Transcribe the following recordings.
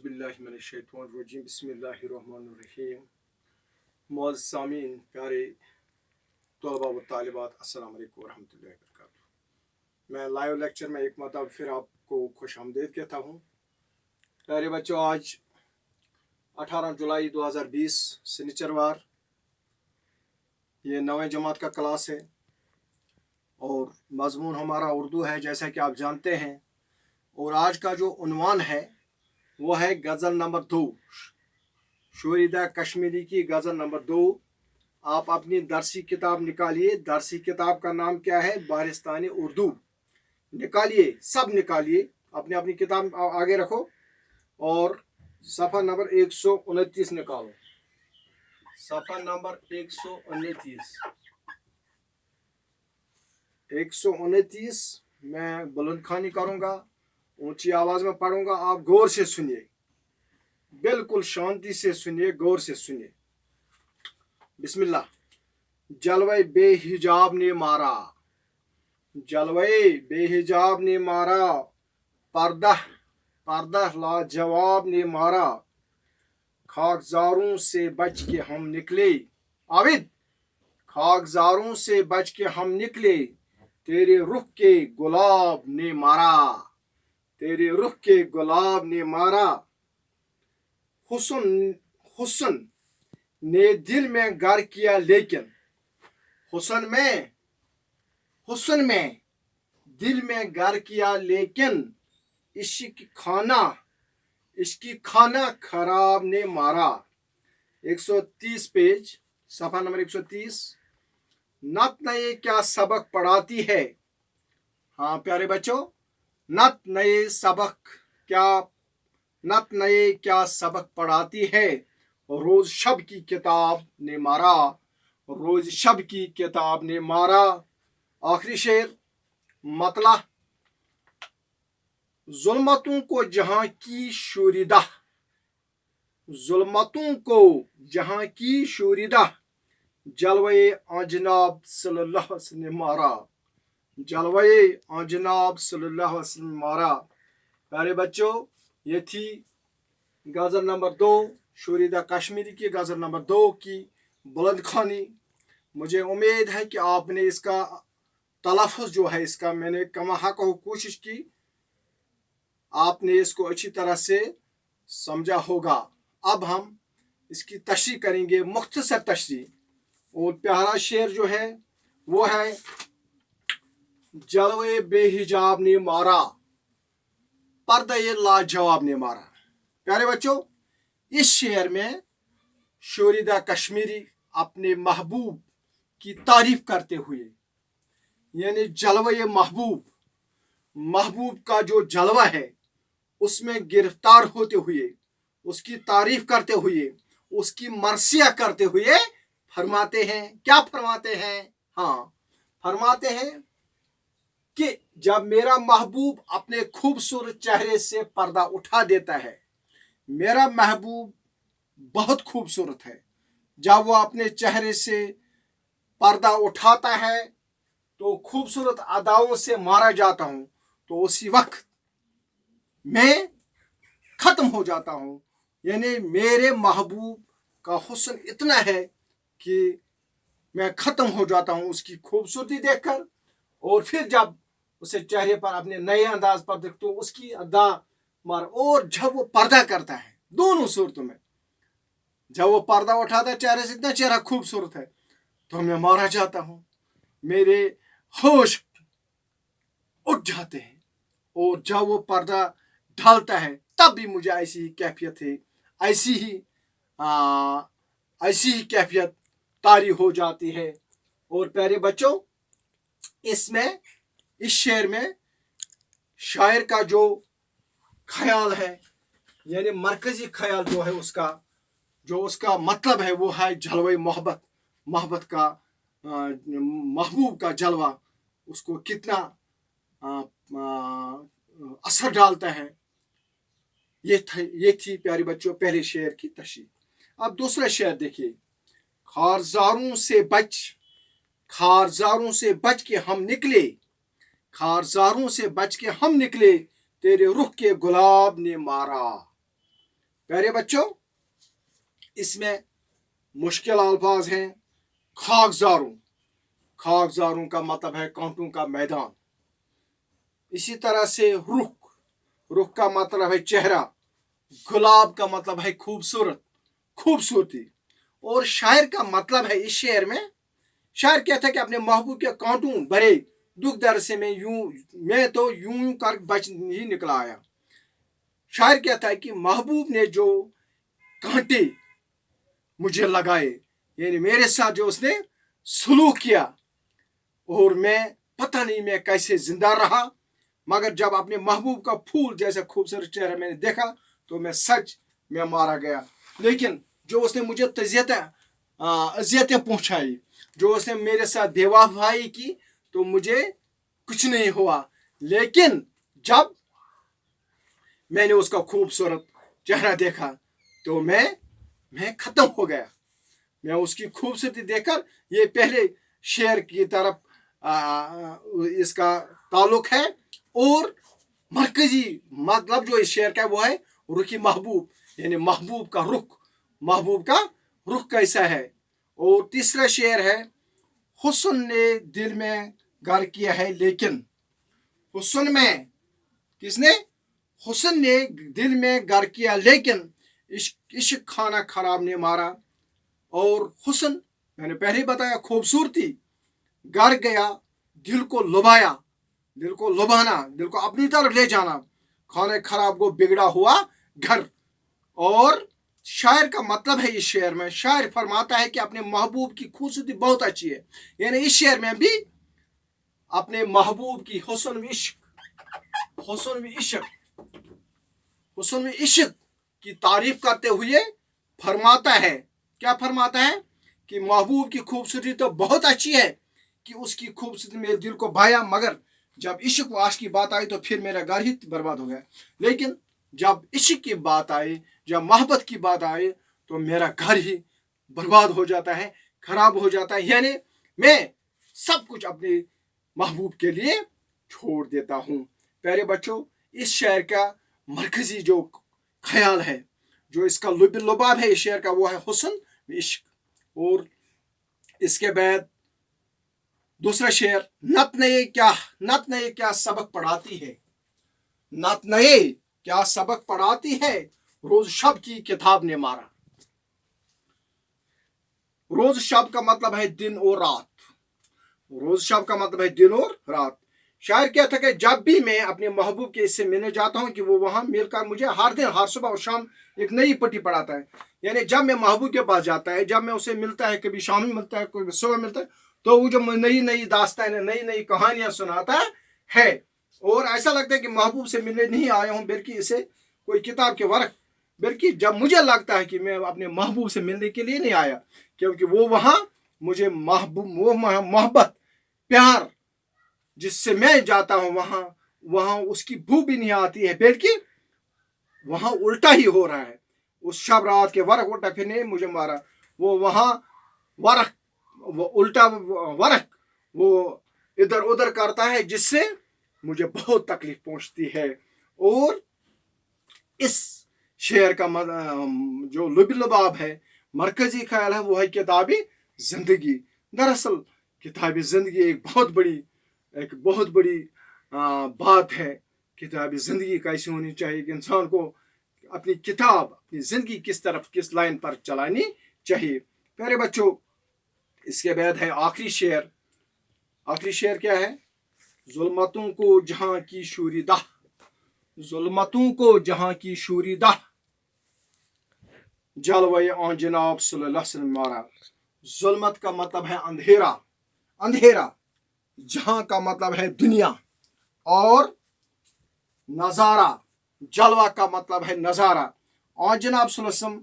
औज़ुबिल्लाहिमिनश्शैतानिर्रजीम बिस्मिल्लाहिर्रहमानिर्रहीम। मुअज़्ज़िज़ सामीन, प्यारे तलबा व तालिबात, अस्सलाम वालेकुम व रहमतुल्लाहि व बरकातुहू। मैं लाइव लेक्चर में एक मरतबा फिर आपको खुश आमदीद कहता हूँ। प्यारे बच्चों, आज 18 जुलाई 2020 शनिचरवार, ये 9वीं जमात का क्लास है और मज़मून हमारा उर्दू है जैसा कि आप जानते हैं। और आज का जो उन्वान है वो है गज़ल नंबर 2, शोरीदा कश्मीरी की गज़ल नंबर 2। आप अपनी दरसी किताब निकालिए। दरसी किताब का नाम क्या है? बारिस्तानी उर्दू। निकालिए, सब निकालिए, अपनी अपनी किताब आगे रखो और सफ़ा नंबर 129 निकालो। सफ़ा नंबर 129 मैं बुलंद खानी करूँगा, ऊंची आवाज़ में पढ़ूंगा। आप गौर से सुनिए, बिल्कुल शांति से सुनिए, गौर से सुनिए। बिस्मिल्लाह। जलवे बेहिजाब ने मारा, जलवे बेहिजाब ने मारा, पर्दा पर्दा लाजवाब ने मारा, खाकजारों से बच के हम निकले। आबिद, खाकजारों से बच के हम निकले, तेरे रुख के गुलाब ने मारा, तेरे रुख के गुलाब ने मारा। हुस्न ने दिल में घर किया लेकिन, हुस्न में दिल में घर किया लेकिन, इसकी खाना खराब ने मारा। 130 पेज, सफ़ा नंबर 130। नत नए क्या सबक पढ़ाती है। हाँ प्यारे बच्चों, नत नए क्या सबक पढ़ाती है। रोज शब की किताब ने मारा, रोज शब की किताब ने मारा। आखिरी शेर, मतला। जुल्मतों को जहां की शोरीदा, जुल्मतों को जहां की शोरीदा, जलवे आजनाब सल्लल्लाहु अलैहि वसल्लम ने मारा, जलवे आजनाब सल्लल्लाहु अलैहि वसल्लम ने मारा। प्यारे बच्चों, ये थी गज़ल नंबर 2, शोरीदा कश्मीरी की गज़ल नंबर 2 की बुलंद खानी। मुझे उम्मीद है कि आपने इसका तलफ़ुज़ जो है, इसका मैंने कमा हक कोशिश की, आपने इसको अच्छी तरह से समझा होगा। अब हम इसकी तशरीह करेंगे, मुख्तसर तशरीह। और प्यारा शेर जो है वो है, जलवे बेहिजाब ने मारा, पर्दा ये लाजवाब ने मारा। प्यारे बच्चों, इस शेर में शोरीदा कश्मीरी अपने महबूब की तारीफ करते हुए, यानी जलवे महबूब का जो जलवा है उसमें गिरफ्तार होते हुए, उसकी तारीफ करते हुए, उसकी मरसिया करते हुए फरमाते हैं। क्या फरमाते हैं? हाँ, फरमाते हैं कि जब मेरा महबूब अपने खूबसूरत चेहरे से पर्दा उठा देता है, मेरा महबूब बहुत खूबसूरत है, जब वो अपने चेहरे से पर्दा उठाता है तो खूबसूरत अदाओं से मारा जाता हूं, तो उसी वक्त मैं खत्म हो जाता हूं। यानी मेरे महबूब का हुस्न इतना है कि मैं खत्म हो जाता हूं उसकी खूबसूरती देखकर। और फिर जब उसे चेहरे पर अपने नए अंदाज पर देखता हूं, उसकी अदा मार, और जब वो पर्दा करता है, दोनों सूरतों में, जब वो पर्दा उठाता है चेहरे से, इतना चेहरा खूबसूरत है, तो मैं मारा जाता हूं, मेरे होश उठ जाते हैं। और जब वो पर्दा ढलता है तब भी मुझे ऐसी ही कैफियत है, ऐसी ही कैफियत तारी हो जाती है। और प्यारे बच्चों, इस शेर में शायर का जो ख्याल है, यानी मरकजी ख्याल जो है, उसका मतलब है वो है जलवे मोहब्बत का, महबूब का जलवा उसको कितना असर डालता है। ये थी प्यारे बच्चों पहले शेर की तशरीह। अब दूसरा शेर देखिए। खारजारों से बच के हम निकले, खारजारों से बच के हम निकले, तेरे रुख के गुलाब ने मारा, प्यारे बच्चों, इसमें मुश्किल अल्फाज हैं। खाकजारों, खाकजारों का मतलब है कांटों का मैदान। इसी तरह से रुख, रुख का मतलब है चेहरा। गुलाब का मतलब है खूबसूरत, खूबसूरती। और शायर का मतलब है, इस शेर में शायर कहता है कि अपने महबूब के कांटों भरे दुख दर्द से मैं तो यूं कर बच ही निकला आया। शायर कहता है कि महबूब ने जो कांटे मुझे लगाए, यानी मेरे साथ जो उसने सलूक किया, और मैं पता नहीं मैं कैसे जिंदा रहा, मगर जब अपने महबूब का फूल जैसा खूबसूरत चेहरा मैंने देखा तो मैं सच में मारा गया। लेकिन जो उसने मुझे अजियतें पहुंचाई, जो उसने मेरे साथ बेवफाई की, तो मुझे कुछ नहीं हुआ। लेकिन जब मैंने उसका खूबसूरत चेहरा देखा तो मैं खत्म हो गया। मैं उसकी खूबसूरती देखकर, ये पहले शेर की तरफ इसका ताल्लुक है, और मरकजी मतलब जो इस शेर का वो है रुखी महबूब, यानी महबूब का रुख, महबूब का रुख कैसा है। और तीसरा शेर है, हुस्न ने दिल में घर किया है लेकिन, हुस्न में किसने, हुस्न ने दिल में घर किया लेकिन इश्क खाना खराब ने मारा। और हुस्न मैंने पहले बताया खूबसूरती, घर गया, दिल को लुभाया, दिल को लुभाना, दिल को अपनी तरफ ले जाना, खाने खराब को बिगड़ा हुआ घर। और शायर का मतलब है, इस शेर में शायर फरमाता है कि अपने महबूब की खूबसूरती बहुत अच्छी है, यानी इस शेर में भी अपने महबूब की हुस्न में इश्क, हुस्न में इश्क, हुस्न में इश्क की तारीफ करते हुए फरमाता है, क्या फरमाता है कि महबूब की खूबसूरती तो बहुत अच्छी है कि उसकी खूबसूरती मेरे दिल को भाया, मगर जब इश्क व आश की बात आई तो फिर मेरा घर ही बर्बाद हो गया। लेकिन जब इश्क की बात आई, जब मोहब्बत की बात आई, तो मेरा घर ही बर्बाद हो जाता है, खराब हो जाता है, यानी मैं सब कुछ अपने महबूब के लिए छोड़ देता हूँ। प्यारे बच्चों, इस शेर का मरकजी जो ख्याल है, जो इसका लुबाब है इस शेर का, वो है हुस्न इश्क। और इसके बाद दूसरा शेर, नत नए क्या सबक पढ़ाती है, नत नए क्या सबक पढ़ाती है, रोज शब की किताब ने मारा। रोज शब का मतलब है दिन और रात, रोज शब का मतलब है दिन और रात। शायर कहता है कि जब भी मैं अपने महबूब के इससे मिलने जाता हूँ कि वो वहां मिलकर मुझे हर दिन, हर सुबह और शाम एक नई पट्टी पढ़ाता है। यानी जब मैं महबूब के पास जाता है, जब मैं उसे मिलता है, कभी शाम में मिलता है, कभी सुबह मिलता है, तो वो जो नई नई दास्तान, नई नई कहानियां सुनाता है। और ऐसा लगता है कि महबूब से मिलने नहीं आया हूँ, बल्कि इसे कोई किताब के वर्क, बल्कि जब मुझे लगता है कि मैं अपने महबूब से मिलने के लिए नहीं आया, क्योंकि वो वहां मुझे महबूब, वो मोहब्बत, प्यार जिससे मैं जाता हूं, वहां उसकी भू भी नहीं आती है, बल्कि वहां उल्टा ही हो रहा है। उस शब रात के वर्क उल्टा फिर नहीं मुझे मारा, वो वहां वर्क, वो उल्टा वर्क वो इधर उधर करता है, जिससे मुझे बहुत तकलीफ पहुंचती है। और इस शेर का जो लुबाब है, मरकजी ख्याल है, वो है किताबी जिंदगी। दरअसल किताबी जिंदगी एक बहुत बड़ी बात है। किताबी जिंदगी कैसी होनी चाहिए कि इंसान को अपनी किताब, अपनी जिंदगी किस तरफ, किस लाइन पर चलानी चाहिए। प्यारे बच्चों, इसके बाद है आखिरी शेर। आखिरी शेर क्या है, जुल्मतों को जहां की शूरीदा, जुल्मतों को जहां की शूरीदा, जलवे आन जनाब सल्लल्लाहु अलैहि वसल्लम मारा। जुल्मत का मतलब है अंधेरा, अंधेरा, जहां का मतलब है दुनिया, और नजारा, जलवा का मतलब है नजारा। आन जनाब सल्लल्लाहु अलैहि वसल्लम,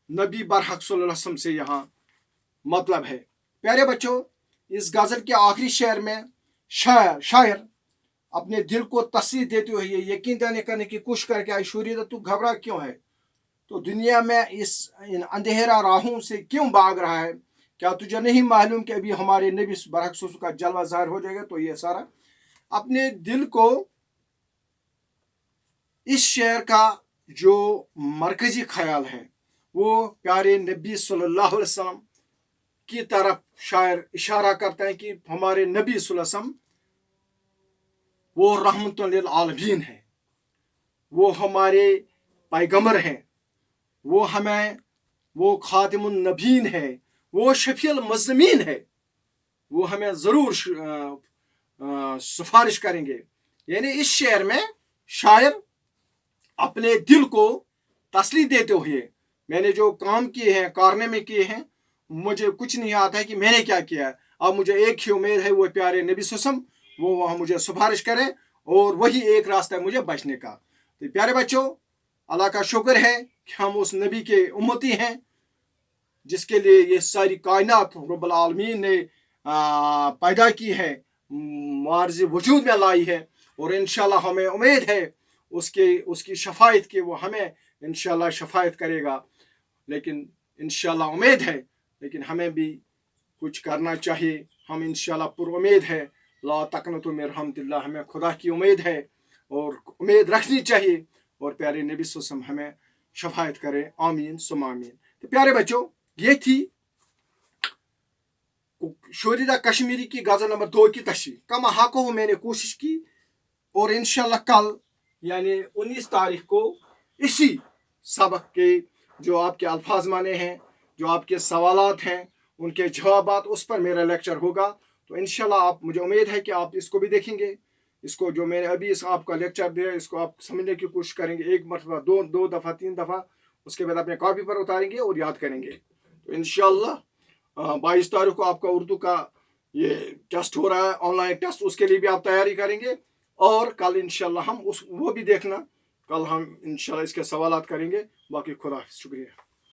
नबी बरहक सल्लल्लाहु अलैहि वसल्लम से यहाँ मतलब है। प्यारे बच्चों, इस गजल के आखिरी शेर में शायर अपने दिल को तसल्ली देते हुए ये यकीन देने करने की कोशिश करके आई, शूरीदा तू घबरा क्यों है, तो दुनिया में इन अंधेरा राहों से क्यों भाग रहा है, क्या तुझे नहीं मालूम कि अभी हमारे नबी बरहक का जलवा ज़ाहिर हो जाएगा। तो ये सारा अपने दिल को, इस शेर का जो मरकजी ख्याल है वो प्यारे नबी सल्लल्लाहु अलैहि वसल्लम की तरफ शायर इशारा करता है कि हमारे नबी सल्लल्लाहु अलैहि वसल्लम वो रहमतुल लिल आलमीन है, वो हमारे पैगंबर हैं, वो हमें वो खातिमुन नबीन है, वो शफील मुज़्ज़मीन है, वो हमें ज़रूर सिफारिश करेंगे। यानी इस शेर में शायर अपने दिल को तसल्ली देते हुए, मैंने जो काम किए हैं, कारनामे किए हैं, मुझे कुछ नहीं आता है कि मैंने क्या किया है, अब मुझे एक ही उम्मीद है, वो प्यारे नबी सल्लल्लाहु अलैहि वसल्लम वो वहाँ मुझे सिफारिश करें और वही एक रास्ता है मुझे बचने का। तो प्यारे बच्चों, अल्लाह का शुक्र है कि हम उस नबी के उम्मती हैं जिसके लिए ये सारी कायनात रब्बुल आलमीन ने पैदा की है, मार्ज़ वजूद में लाई है, और इंशाल्लाह हमें उम्मीद है उसकी शफायत की, वो हमें इंशाल्लाह शफायत करेगा। लेकिन इंशाल्लाह उम्मीद है, लेकिन हमें भी कुछ करना चाहिए। हम इंशाल्लाह पुर उम्मीद है, ला तकनतु मिन रहमतिल्लाह, हमें खुदा की उम्मीद है और उम्मीद रखनी चाहिए, और प्यारे नबी सल्लल्लाहु अलैहि वसल्लम हमें शफायत करें, आमीन सुम आमीन। तो प्यारे बच्चों, ये थी शोरीदा कश्मीरी की गज़ल नंबर 2 की तशरीह। कम हाको मैंने कोशिश की, और इंशाल्लाह कल यानी 19 तारीख को इसी सबक के जो आपके अल्फाज माने हैं, जो आपके सवालात हैं, उनके जवाबात, उस पर मेरा लेक्चर होगा। तो इंशाल्लाह आप, मुझे उम्मीद है कि आप इसको भी देखेंगे। इसको जो मैंने अभी इस आपका लेक्चर दिया, इसको आप समझने की कोशिश करेंगे, एक मरतबा, दो दफ़ा, 3 दफ़ा, उसके बाद अपने कॉपी पर उतारेंगे और याद करेंगे। तो इंशाल्लाह 22 तारीख को आपका उर्दू का ये टेस्ट हो रहा है, ऑनलाइन टेस्ट, उसके लिए भी आप तैयारी करेंगे। और कल इंशाल्लाह हम वो भी देखना, कल हम इंशाल्लाह इसके सवालात करेंगे। बाकी खुदा, शुक्रिया।